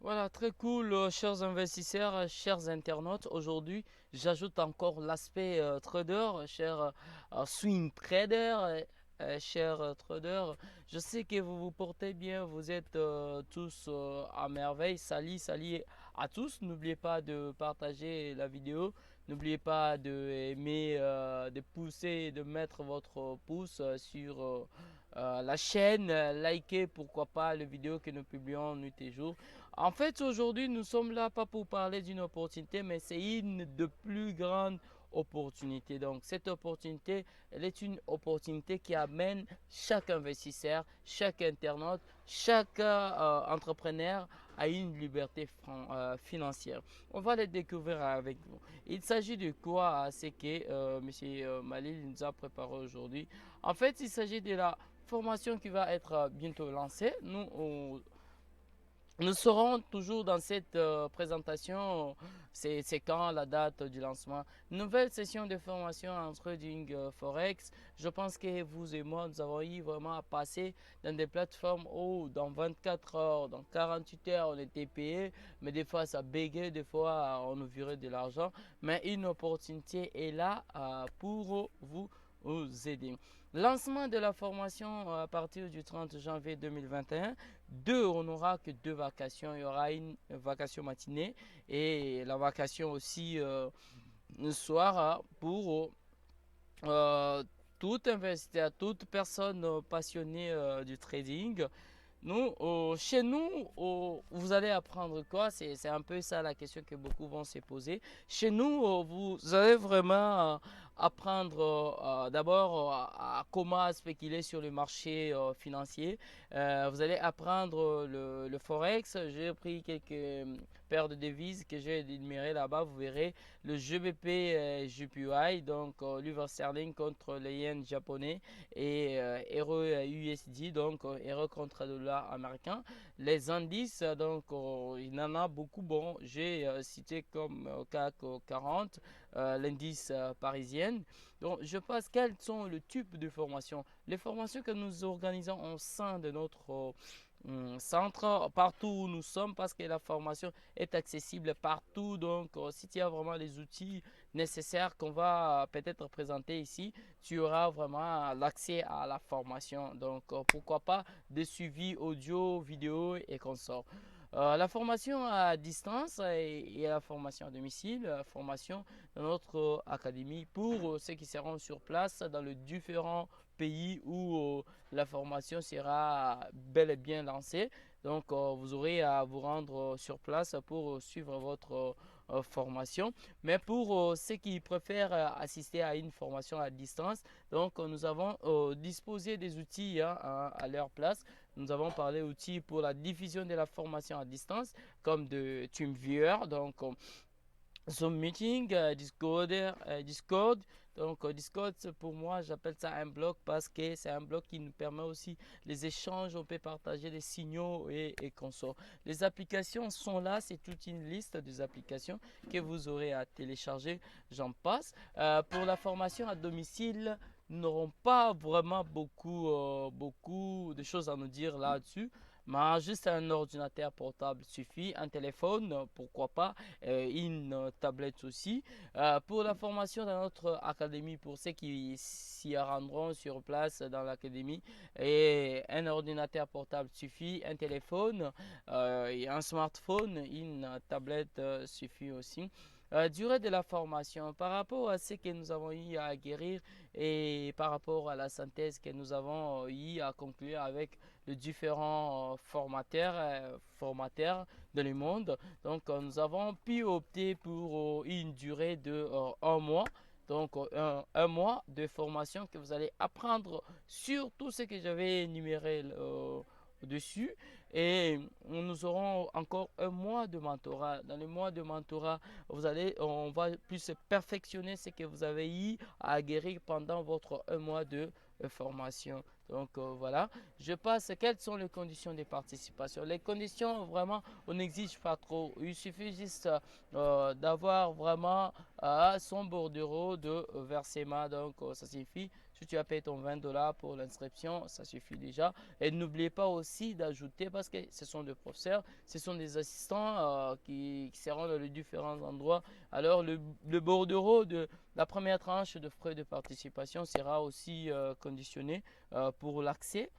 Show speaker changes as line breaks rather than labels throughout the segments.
Voilà, très cool, chers investisseurs, chers internautes. Aujourd'hui, j'ajoute encore l'aspect trader, cher swing trader, chers traders. Je sais que vous vous portez bien, vous êtes tous à merveille. Salut, salut à tous. N'oubliez pas de partager la vidéo. N'oubliez pas de aimer, de pousser, de mettre votre pouce sur la chaîne. Likez, pourquoi pas, les vidéos que nous publions nuit et jour. En fait, aujourd'hui, nous sommes là pas pour parler d'une opportunité, mais c'est une de plus grandes opportunités. Donc, cette opportunité, elle est une opportunité qui amène chaque investisseur, chaque internaute, chaque entrepreneur à une liberté financière. On va les découvrir avec vous. Il s'agit de quoi? C'est que M. Malil nous a préparé aujourd'hui. En fait, il s'agit de la formation qui va être bientôt lancée. Nous serons toujours dans cette présentation, c'est quand la date du lancement. Nouvelle session de formation en trading Forex. Je pense que vous et moi, nous avons eu vraiment à passer dans des plateformes où dans 24 heures, dans 48 heures, on était payé. Mais des fois, ça bégait, des fois, on nous virait de l'argent. Mais une opportunité est là pour vous aider. Lancement de la formation à partir du 30 janvier 2021. On n'aura que deux vacations. Il y aura une vacation matinée et la vacation aussi le soir pour euh, tout investisseur, toute personne passionnée du trading. Chez nous, vous allez apprendre quoi? C'est un peu ça la question que beaucoup vont se poser. Chez nous, vous allez vraiment apprendre d'abord à comment spéculer sur le marché financier. Vous allez apprendre le Forex. J'ai pris quelques paires de devises que j'ai énumérées là-bas. Vous verrez le GBP JPY, donc livre sterling contre les yens japonais et Euro USD, donc Euro contre dollar américain. Les indices, donc il y en a beaucoup. Bon, j'ai cité comme CAC 40, l'indice parisien. Donc, je pense quels sont le type de formation. Les formations que nous organisons au sein de notre centre, partout où nous sommes, parce que la formation est accessible partout. Donc, si tu as vraiment les outils nécessaires qu'on va peut-être présenter ici, tu auras vraiment l'accès à la formation. Donc, pourquoi pas des suivis audio, vidéo et consorts. La formation à distance et la formation à domicile, la formation dans notre académie pour ceux qui seront sur place dans les différents pays où la formation sera bel et bien lancée. Donc, vous aurez à vous rendre sur place pour suivre votre formation. Mais pour ceux qui préfèrent assister à une formation à distance, donc nous avons disposé des outils à leur place. Nous avons parlé d'outils pour la diffusion de la formation à distance, comme de TeamViewer, donc Zoom Meeting, Discord. Donc, Discord, pour moi, j'appelle ça un bloc parce que c'est un bloc qui nous permet aussi les échanges. On peut partager des signaux et consorts. Les applications sont là. C'est toute une liste des applications que vous aurez à télécharger. J'en passe. Pour la formation à domicile, nous n'aurons pas vraiment beaucoup de choses à nous dire là-dessus. Mais juste un ordinateur portable suffit, un téléphone, pourquoi pas, une tablette aussi. Pour la formation dans notre académie, pour ceux qui s'y rendront sur place dans l'académie, et un ordinateur portable suffit, un téléphone, et un smartphone, une tablette suffit aussi. Durée de la formation, par rapport à ce que nous avons eu à acquérir et par rapport à la synthèse que nous avons eu à conclure avec les différents formateurs dans le monde. Donc, nous avons pu opter pour une durée de un mois. Donc, un mois de formation que vous allez apprendre sur tout ce que j'avais énuméré dessus. Et nous aurons encore un mois de mentorat. Dans le mois de mentorat, on va plus perfectionner ce que vous avez eu à guérir pendant votre un mois de formation. Donc voilà, je passe. Quelles sont les conditions de participation? Les conditions, vraiment, on n'exige pas trop. Il suffit juste d'avoir vraiment son bordereau de versement. Donc ça suffit. Si tu as payé ton 20 $ pour l'inscription, ça suffit déjà. Et n'oubliez pas aussi d'ajouter, parce que ce sont des professeurs, ce sont des assistants qui seront dans les différents endroits. Alors le bordereau de la première tranche de frais de participation sera aussi conditionné pour l'accès.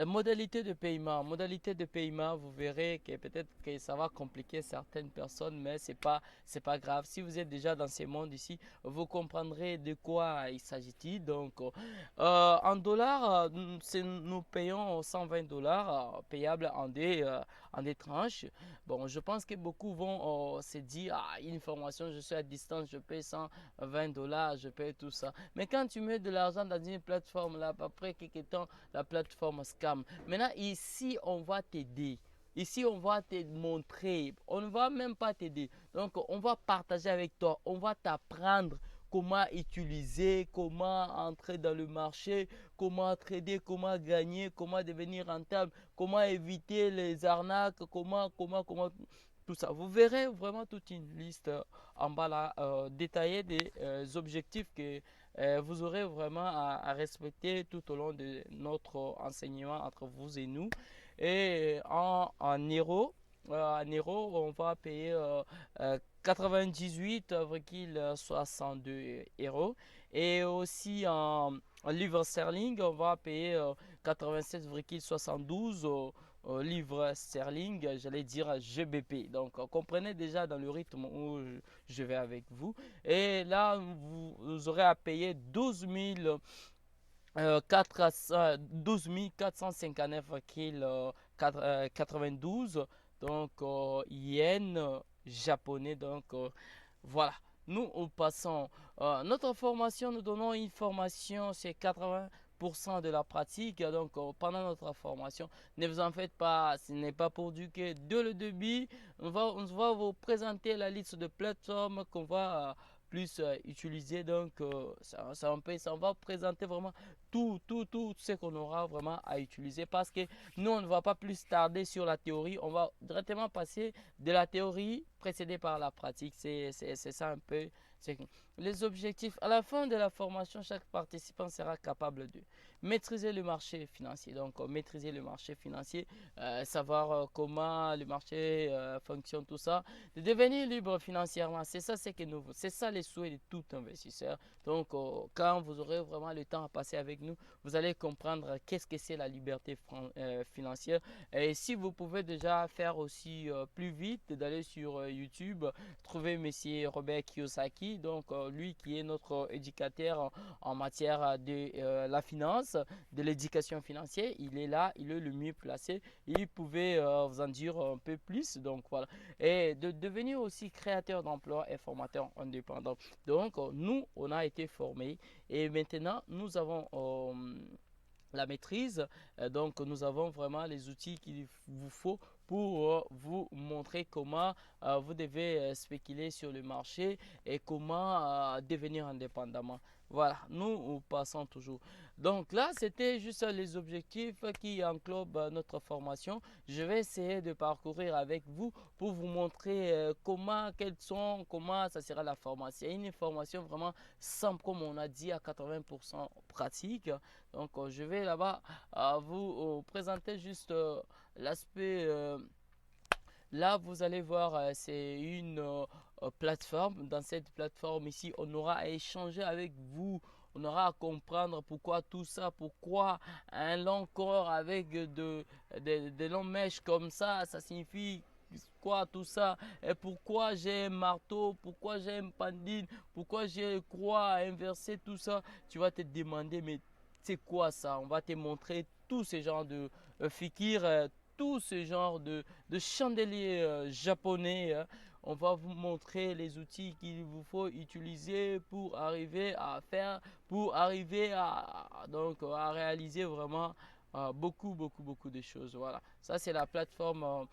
Modalité de paiement, vous verrez que peut-être que ça va compliquer certaines personnes, mais c'est pas grave. Si vous êtes déjà dans ces mondes ici, vous comprendrez de quoi il s'agit-il. Donc, en dollars, nous payons 120 $ payables en des tranches. Bon, je pense que beaucoup vont se dire, ah, une formation, je suis à distance, je paye 120 $, je paye tout ça. Mais quand tu mets de l'argent dans une plateforme, là, après quelques temps, la plateforme scam. Maintenant, ici, on va t'aider. Ici, on va te montrer. On ne va même pas t'aider. Donc, on va partager avec toi. On va t'apprendre comment utiliser, comment entrer dans le marché, comment trader, comment gagner, comment devenir rentable, comment éviter les arnaques, comment, tout ça. Vous verrez vraiment toute une liste en bas là, détaillée des objectifs que vous aurez vraiment à respecter tout au long de notre enseignement entre vous et nous. Et en euros, on va payer 98,62 euros. Et aussi en livres sterling, on va payer 87,72 livres sterling, j'allais dire GBP. Donc, comprenez déjà dans le rythme où je vais avec vous. Et là, vous aurez à payer 12 459,92 donc yens japonais. Donc voilà, nous passons notre formation. Nous donnons une formation, c'est 80% de la pratique. Donc pendant notre formation, ne vous en faites pas, ce n'est pas pour du que dès le début on va vous présenter la liste de plateformes qu'on va plus utiliser. Donc ça va présenter vraiment tout ce qu'on aura vraiment à utiliser, parce que nous on ne va pas plus tarder sur la théorie, on va directement passer de la théorie précédée par la pratique. C'est ça un peu les objectifs. À la fin de la formation, chaque participant sera capable de maîtriser le marché financier. Donc maîtriser le marché financier, savoir comment le marché fonctionne, tout ça, de devenir libre financièrement. C'est ça, c'est ça les souhaits de tout investisseur. Donc quand vous aurez vraiment le temps à passer avec nous, vous allez comprendre qu'est-ce que c'est la liberté financière. Et si vous pouvez déjà faire aussi plus vite, d'aller sur YouTube, trouver Monsieur Robert Kiyosaki, donc lui qui est notre éducateur en matière de la finance, de l'éducation financière. Il est là, il est le mieux placé. Il pouvait vous en dire un peu plus. Donc voilà. Et de devenir aussi créateur d'emploi et formateur indépendant. Donc nous, on a été formés et maintenant nous avons la maîtrise. Donc nous avons vraiment les outils qu'il vous faut pour vous montrer comment vous devez spéculer sur le marché et comment devenir indépendamment. Voilà, nous passons toujours. Donc là, c'était juste les objectifs qui englobent notre formation. Je vais essayer de parcourir avec vous pour vous montrer comment ça sera la formation. C'est une formation vraiment simple, comme on a dit, à 80% pratique. Donc je vais là-bas vous présenter juste l'aspect. Là, vous allez voir, c'est une plateforme. Dans cette plateforme ici, on aura à échanger avec vous. On aura à comprendre pourquoi tout ça, pourquoi un long corps avec de longues mèches comme ça signifie quoi tout ça, et pourquoi j'ai un marteau, pourquoi j'ai un pendule, pourquoi j'ai croix inversée, tout ça. Tu vas te demander, mais c'est quoi ça? On va te montrer tout ce genre de fikir, tout ce genre de chandelier japonais. On va vous montrer les outils qu'il vous faut utiliser pour arriver à faire, pour arriver donc, à réaliser vraiment beaucoup de choses. Voilà, ça c'est la plateforme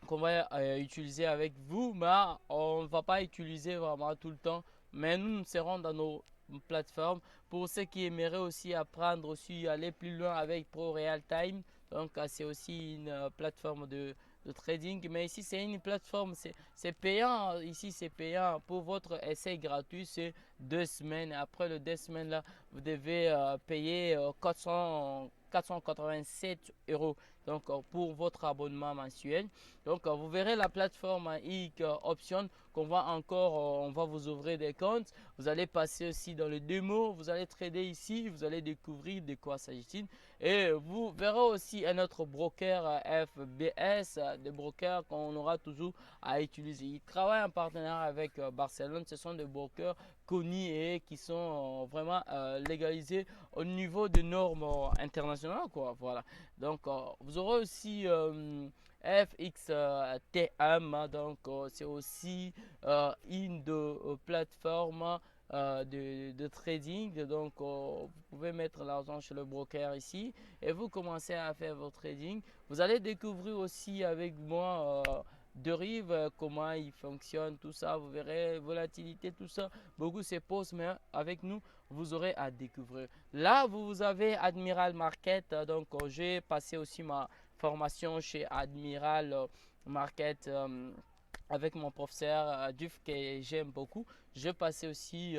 qu'on va utiliser avec vous, mais on ne va pas utiliser vraiment tout le temps. Mais nous serons dans nos plateformes. Pour ceux qui aimeraient aussi apprendre, aussi aller plus loin avec Pro Real Time, Donc, c'est aussi une plateforme de trading. Mais ici, c'est une plateforme, c'est payant. Ici, c'est payant. Pour votre essai gratuit, c'est 2 semaines. Après les 2 semaines, là, vous devez payer 487 € donc pour votre abonnement mensuel. Donc vous verrez la plateforme X Option qu'on va encore, on va vous ouvrir des comptes. Vous allez passer aussi dans le démo, vous allez trader ici, vous allez découvrir de quoi s'agit-il. Et vous verrez aussi un autre broker FBS, des brokers qu'on aura toujours à utiliser. Ils travaillent en partenariat avec Barcelone. Ce sont des brokers connus et qui sont vraiment légalisés au niveau des normes internationales, quoi. Voilà. Donc, vous aurez aussi FXTM, donc c'est aussi une de plateforme de trading. Donc, vous pouvez mettre l'argent chez le broker ici et vous commencez à faire votre trading. Vous allez découvrir aussi avec moi Derive, comment il fonctionne, tout ça. Vous verrez, volatilité, tout ça. Beaucoup se posent, mais avec nous, vous aurez à découvrir. Là, vous avez Admiral Market. Donc, j'ai passé aussi ma formation chez Admiral Market avec mon professeur Duf que j'aime beaucoup. Je passais aussi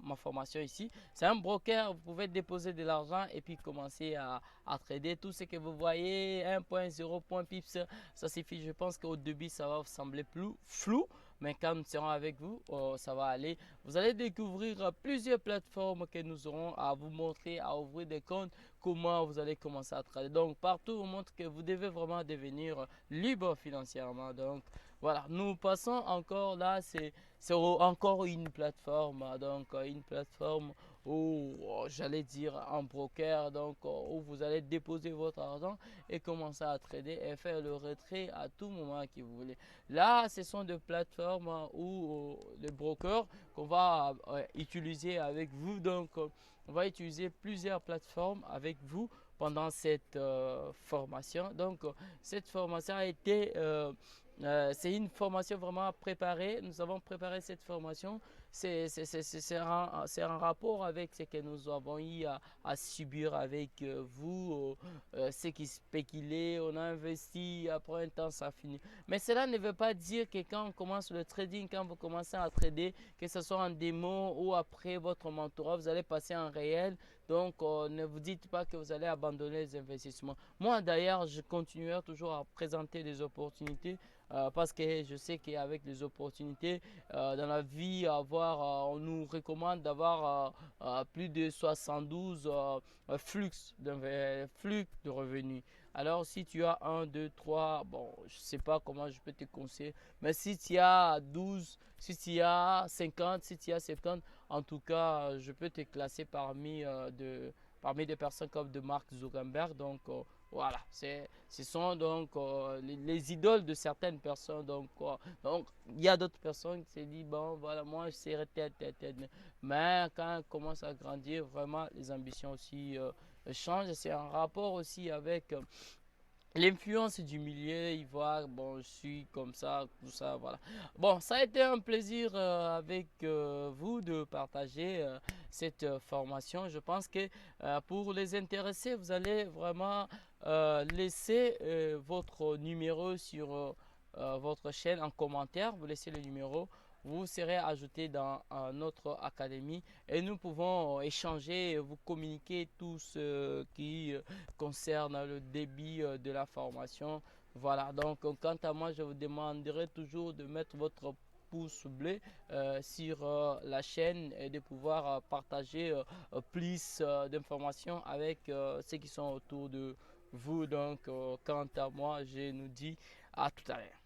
ma formation ici. C'est un broker, vous pouvez déposer de l'argent et puis commencer à trader. Tout ce que vous voyez, 1.0, point pips, ça suffit. Je pense qu'au début, ça va vous sembler plus flou. Mais quand nous serons avec vous, ça va aller. Vous allez découvrir plusieurs plateformes que nous aurons à vous montrer, à ouvrir des comptes, comment vous allez commencer à trader. Donc, partout, on montre que vous devez vraiment devenir libre financièrement. Donc, voilà, nous passons encore là, c'est encore une plateforme, donc une plateforme où j'allais dire un broker, donc où vous allez déposer votre argent et commencer à trader et faire le retrait à tout moment que vous voulez. Là, ce sont des plateformes où les brokers qu'on va utiliser avec vous, donc on va utiliser plusieurs plateformes avec vous pendant cette formation. Donc cette formation a été c'est une formation vraiment préparée. Nous avons préparé cette formation. C'est un rapport avec ce que nous avons eu à subir avec vous, ceux qui spéculaient, on a investi, après un temps ça finit. Mais cela ne veut pas dire que quand on commence le trading, quand vous commencez à trader, que ce soit en démo ou après votre mentorat, vous allez passer en réel. Donc, ne vous dites pas que vous allez abandonner les investissements. Moi, d'ailleurs, je continuerai toujours à présenter des opportunités parce que je sais qu'avec les opportunités dans la vie, on nous recommande d'avoir plus de 72 flux de revenus. Alors, si tu as un, 2, 3, bon, je ne sais pas comment je peux te conseiller, mais si tu as 12, si tu as 50, si tu as 70, en tout cas, je peux te classer parmi des personnes comme de Mark Zuckerberg. Donc, voilà, ce sont donc les idoles de certaines personnes. Donc, il y a d'autres personnes qui se disent, bon, voilà, moi, je serai tel. Mais quand on commence à grandir, vraiment, les ambitions aussi changent. C'est un rapport aussi avec l'influence du milieu, ils voient, bon, je suis comme ça, tout ça, voilà. Bon, ça a été un plaisir avec vous de partager cette formation. Je pense que pour les intéressés, vous allez vraiment laisser votre numéro sur votre chaîne en commentaire. Vous laissez le numéro. Vous serez ajouté dans notre académie et nous pouvons échanger et vous communiquer tout ce qui concerne le débit de la formation. Voilà, donc quant à moi, je vous demanderai toujours de mettre votre pouce bleu sur la chaîne et de pouvoir partager plus d'informations avec ceux qui sont autour de vous. Donc, quant à moi, je nous dis à tout à l'heure.